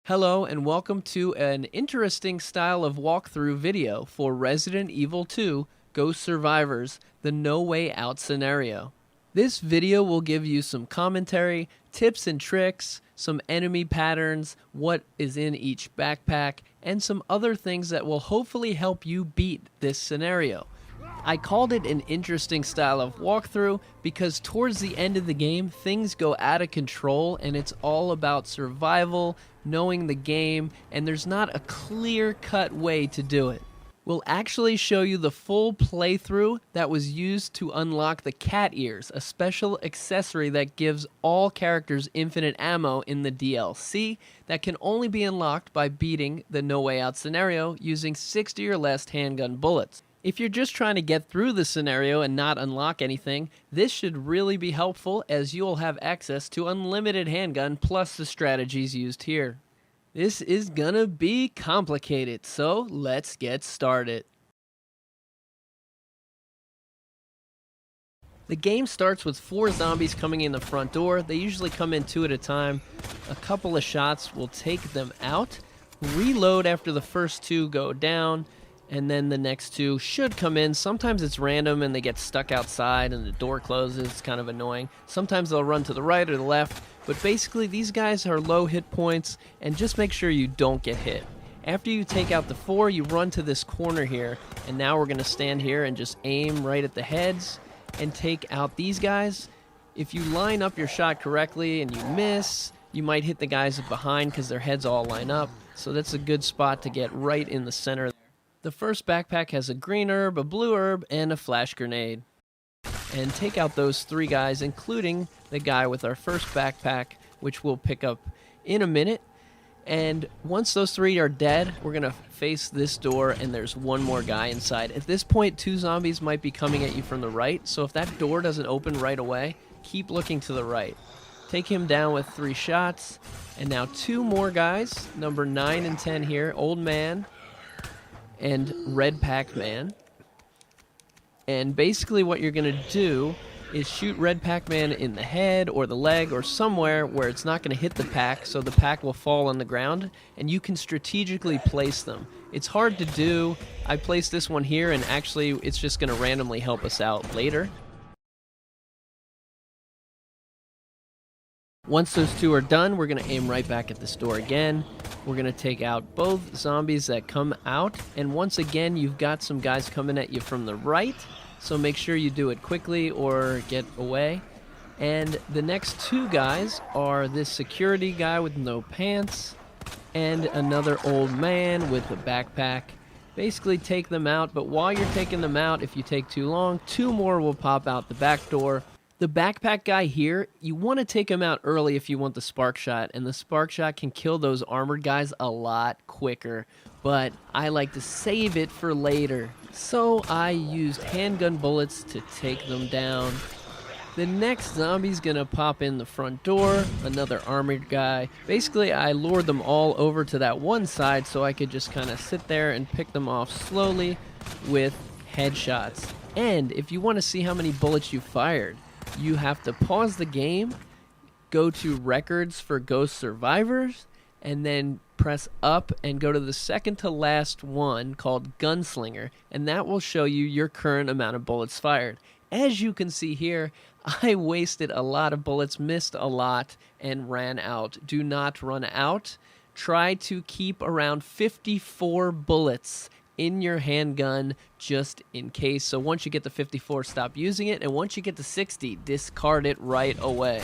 Hello and welcome to an interesting style of walkthrough video for Resident Evil 2 Ghost Survivors, the No Way Out scenario. This video will give you some commentary, tips and tricks, some enemy patterns, what is in each backpack, and some other things that will hopefully help you beat this scenario. I called it an interesting style of walkthrough because towards the end of the game, things go out of control and it's all about survival, knowing the game, and there's not a clear-cut way to do it. We'll actually show you the full playthrough that was used to unlock the cat ears, a special accessory that gives all characters infinite ammo in the DLC that can only be unlocked by beating the No Way Out scenario using 60 or less handgun bullets. If you're just trying to get through the scenario and not unlock anything, this should really be helpful as you'll have access to unlimited handgun plus the strategies used here. This is gonna be complicated, so let's get started. The game starts with 4 zombies coming in the front door. They usually come in 2 at a time. A couple of shots will take them out. Reload after the first 2 go down, and then the next 2 should come in. Sometimes it's random and they get stuck outside and the door closes. It's kind of annoying. Sometimes they'll run to the right or the left, but basically these guys are low hit points, and just make sure you don't get hit. After you take out the 4, you run to this corner here, and now we're going to stand here and just aim right at the heads and take out these guys. If you line up your shot correctly and you miss, you might hit the guys behind because their heads all line up, so that's a good spot to get right in the center. The first backpack has a green herb, a blue herb, and a flash grenade. And take out those 3 guys, including the guy with our first backpack, which we'll pick up in a minute. And once those 3 are dead, we're going to face this door, and there's one more guy inside. At this point, 2 zombies might be coming at you from the right, so if that door doesn't open right away, keep looking to the right. Take him down with 3 shots. And now 2 more guys, number 9 and 10 here, Old Man and Red Pac-Man. And basically what you're going to do is shoot Red Pac-Man in the head or the leg or somewhere where it's not going to hit the pack, so the pack will fall on the ground, and you can strategically place them. It's hard to do. I placed this one here, and actually it's just going to randomly help us out later. Once those 2 are done, we're going to aim right back at this door again. We're going to take out both zombies that come out, and once again, you've got some guys coming at you from the right, so make sure you do it quickly or get away. And the next 2 guys are this security guy with no pants and another old man with a backpack. Basically take them out, but while you're taking them out, if you take too long, 2 more will pop out the back door. The backpack guy here, you want to take him out early if you want the spark shot, and the spark shot can kill those armored guys a lot quicker, but I like to save it for later. So I used handgun bullets to take them down. The next zombie's gonna pop in the front door, another armored guy. Basically, I lured them all over to that one side so I could just kind of sit there and pick them off slowly with headshots. And if you want to see how many bullets you fired, you have to pause the game, go to records for Ghost Survivors, and then press up and go to the second to last one called Gunslinger, and that will show you your current amount of bullets fired. As you can see here, I wasted a lot of bullets, missed a lot, and ran out. Do not run out. Try to keep around 54 bullets in your handgun just in case. So once you get to 54, stop using it, and once you get to 60, discard it right away.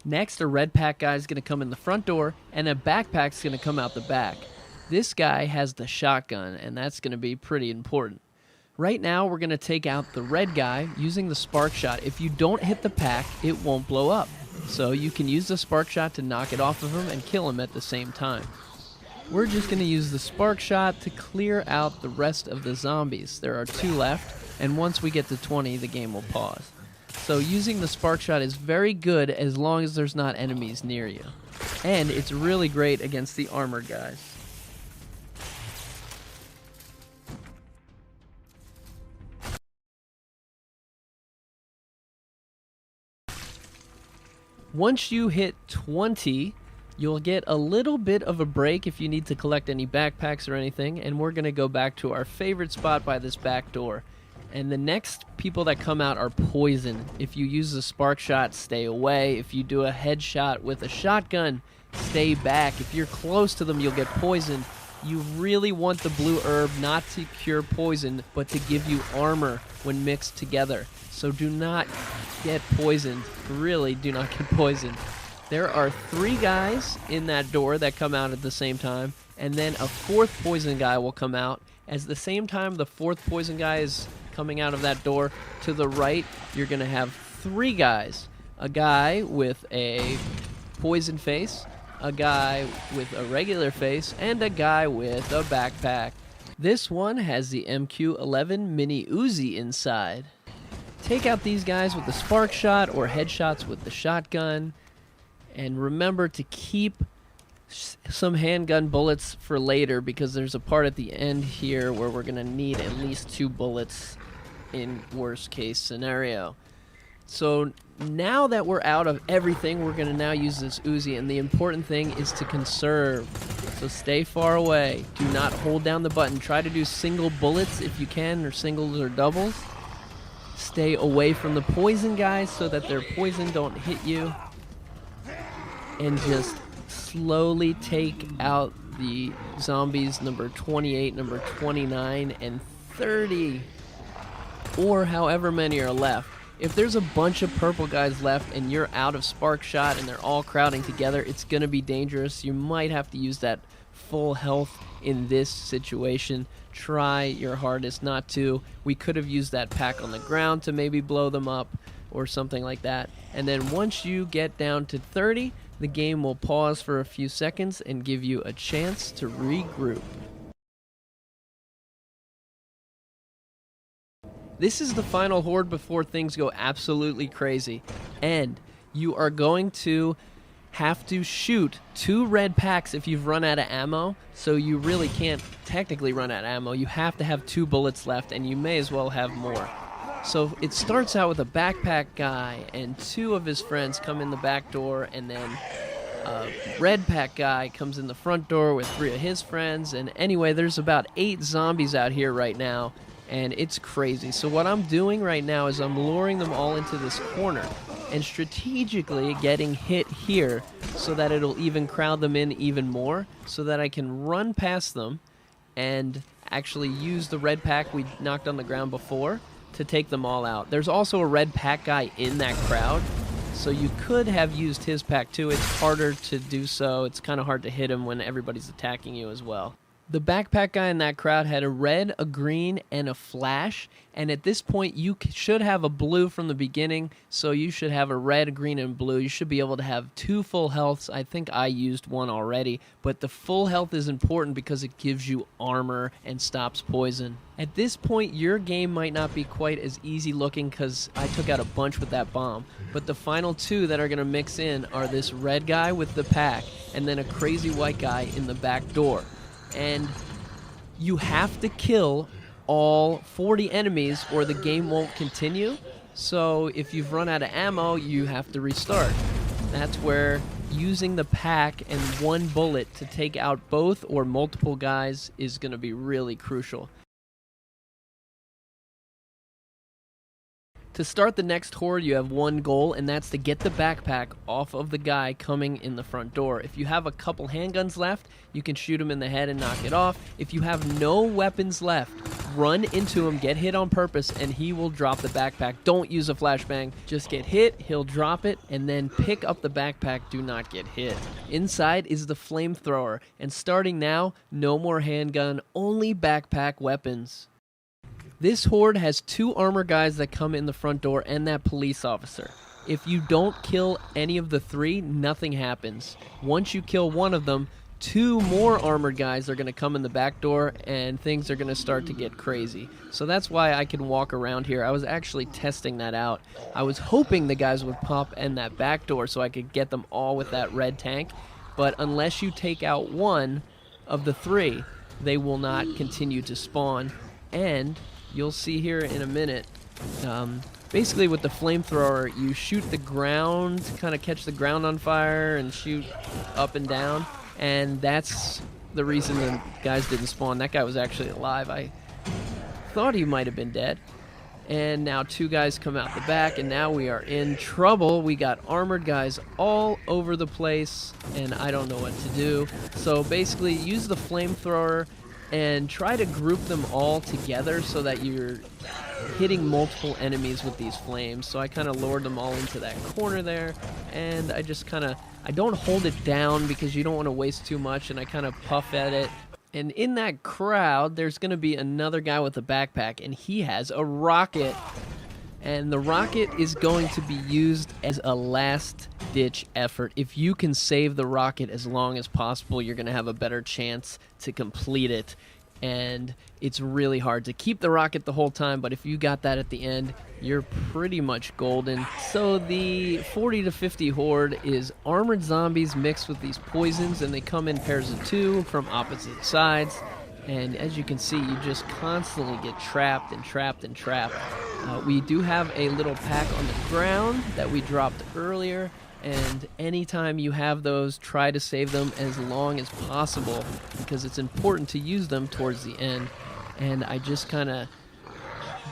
Next, a red pack guy is going to come in the front door, and a backpack's going to come out the back. This guy has the shotgun, and that's going to be pretty important. Right now, we're going to take out the red guy using the spark shot. If you don't hit the pack, it won't blow up. So you can use the spark shot to knock it off of him and kill him at the same time. We're just going to use the spark shot to clear out the rest of the zombies. There are 2 left, and once we get to 20, the game will pause. So using the spark shot is very good as long as there's not enemies near you. And it's really great against the armored guys. Once you hit 20, You'll get a little bit of a break if you need to collect any backpacks or anything, and we're going to go back to our favorite spot by this back door. And the next people that come out are poison. If you use a spark shot, stay away. If you do a headshot with a shotgun, stay back. If you're close to them, you'll get poisoned. You really want the blue herb not to cure poison, but to give you armor when mixed together. So do not get poisoned. Really, do not get poisoned. There are 3 guys in that door that come out at the same time, and then a 4th poison guy will come out. At the same time the 4th poison guy is coming out of that door, to the right, you're going to have 3 guys. A guy with a poison face, a guy with a regular face, and a guy with a backpack. This one has the MQ-11 Mini Uzi inside. Take out these guys with the spark shot or headshots with the shotgun. And remember to keep some handgun bullets for later, because there's a part at the end here where we're going to need at least 2 bullets in worst case scenario. So now that we're out of everything, we're going to now use this Uzi, and the important thing is to conserve. So stay far away. Do not hold down the button. Try to do single bullets if you can, or singles or doubles. Stay away from the poison guys so that their poison don't hit you. And just slowly take out the zombies number 28, number 29, and 30. Or however many are left. If there's a bunch of purple guys left and you're out of spark shot and they're all crowding together, it's going to be dangerous. You might have to use that full health in this situation. Try your hardest not to. We could have used that pack on the ground to maybe blow them up or something like that. And then once you get down to 30, the game will pause for a few seconds and give you a chance to regroup. This is the final horde before things go absolutely crazy. And you are going to have to shoot 2 red packs if you've run out of ammo. So you really can't technically run out of ammo. You have to have 2 bullets left, and you may as well have more. So it starts out with a backpack guy, and 2 of his friends come in the back door, and then a red pack guy comes in the front door with 3 of his friends. And anyway, there's about 8 zombies out here right now, and it's crazy. So what I'm doing right now is I'm luring them all into this corner and strategically getting hit here so that it'll even crowd them in even more, so that I can run past them and actually use the red pack we knocked on the ground before to take them all out. There's also a red pack guy in that crowd, so you could have used his pack too. It's harder to do so. It's kind of hard to hit him when everybody's attacking you as well. The backpack guy in that crowd had a red, a green, and a flash, and at this point you should have a blue from the beginning, so you should have a red, a green, and blue. You should be able to have 2 full healths. I think I used 1 already, but the full health is important because it gives you armor and stops poison. At this point, your game might not be quite as easy looking because I took out a bunch with that bomb, but the final 2 that are going to mix in are this red guy with the pack and then a crazy white guy in the back door. And you have to kill all 40 enemies or the game won't continue. So if you've run out of ammo, you have to restart. That's where using the pack and 1 bullet to take out both or multiple guys is going to be really crucial. To start the next horde, you have 1 goal, and that's to get the backpack off of the guy coming in the front door. If you have a couple handguns left, you can shoot him in the head and knock it off. If you have no weapons left, run into him, get hit on purpose, and he will drop the backpack. Don't use a flashbang. Just get hit, he'll drop it, and then pick up the backpack. Do not get hit. Inside is the flamethrower, and starting now, no more handgun, only backpack weapons. This horde has 2 armor guys that come in the front door and that police officer. If you don't kill any of the 3, nothing happens. Once you kill one of them, 2 more armored guys are going to come in the back door and things are going to start to get crazy. So that's why I can walk around here. I was actually testing that out. I was hoping the guys would pop in that back door so I could get them all with that red tank. But unless you take out 1 of the 3, they will not continue to spawn. And you'll see here in a minute, basically with the flamethrower, you shoot the ground, kind of catch the ground on fire and shoot up and down, and that's the reason the guys didn't spawn. That guy was actually alive. I thought he might have been dead. And now 2 guys come out the back, and now we are in trouble. We got armored guys all over the place, and I don't know what to do. So basically, use the flamethrower and try to group them all together so that you're hitting multiple enemies with these flames. So I kind of lured them all into that corner there, and I just kind of, I don't hold it down because you don't want to waste too much, and I kind of puff at it. And in that crowd, there's going to be another guy with a backpack, and he has a rocket. And the rocket is going to be used as a last-ditch effort. If you can save the rocket as long as possible, you're going to have a better chance to complete it. And it's really hard to keep the rocket the whole time, but if you got that at the end, you're pretty much golden. So the 40 to 50 horde is armored zombies mixed with these poisons, and they come in pairs of 2 from opposite sides. And as you can see, you just constantly get trapped and trapped and trapped. We do have a little pack on the ground that we dropped earlier, and anytime you have those, try to save them as long as possible because it's important to use them towards the end. And I just kind of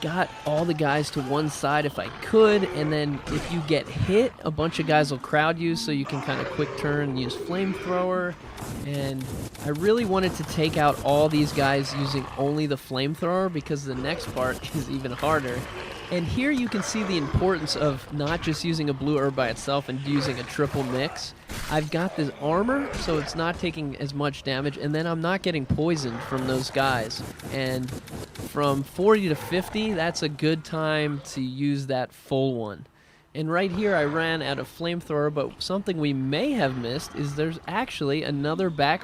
got all the guys to one side if I could, and then if you get hit, a bunch of guys will crowd you, so you can kind of quick turn and use flamethrower. And I really wanted to take out all these guys using only the flamethrower because the next part is even harder. And here you can see the importance of not just using a blue herb by itself and using a triple mix. I've got this armor, so it's not taking as much damage, and then I'm not getting poisoned from those guys. And from 40 to 50, that's a good time to use that full one. And right here I ran out of flamethrower, but something we may have missed is there's actually another back